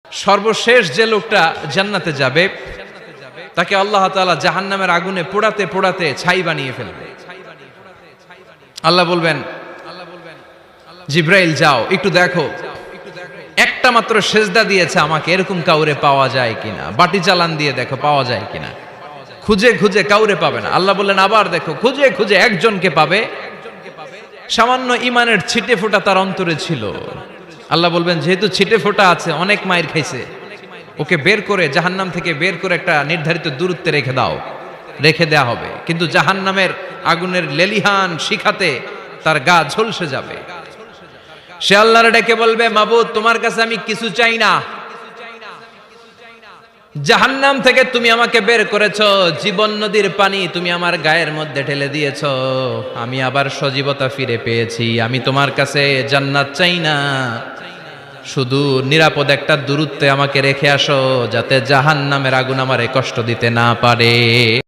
সর্বশেষ যে লোকটা জান্নাতে যাবে তাকে আল্লাহ তাআলা জাহান্নামের আগুনে পোড়াতে পোড়াতে ছাই বানিয়ে ফেলবে। আল্লাহ বলবেন, জিব্রাইল যাও একটু দেখো, একটা মাত্র সেজদা দিয়েছে আমাকে, এরকম কাউরে পাওয়া যায় কিনা। বাটি চালান দিয়ে দেখো পাওয়া যায় কিনা। খুঁজে খুঁজে কাউরে পাবে না। আল্লাহ বললেন আবার দেখো, খুঁজে খুঁজে একজনকে পাবে, সামান্য ইমানের ছিটে ফোঁটা তার অন্তরে ছিল। আল্লাহ বলবেন যেহেতু ছিটে ফোঁটা আছে, অনেক মায়ের খাইছে, ওকে বের করে জাহান্নাম থেকে বের করে একটা নির্ধারিত দূরত্বে রেখে দাও। রেখে দেয়া হবে, কিন্তু জাহান্নামের আগুনের লেলিহান শিখাতে তার গা ঝলসে যাবে। সে আল্লাহর ডেকে বলবে, মাবুদ তোমার কাছে আমি কিছু চাই না, জাহান্নাম থেকে তুমি আমাকে বের করেছো, জীবন নদীর পানি তুমি আমার গায়ের মধ্যে ঢেলে দিয়েছো, আমি আবার সজীবতা ফিরে পেয়েছি। আমি তোমার কাছে জান্নাত চাই না, শুধু নিরাপদ একটা দূরত্বে আমাকে রেখে আসো, যাতে জাহান্নামের আগুন আমারে কষ্ট দিতে না পারে।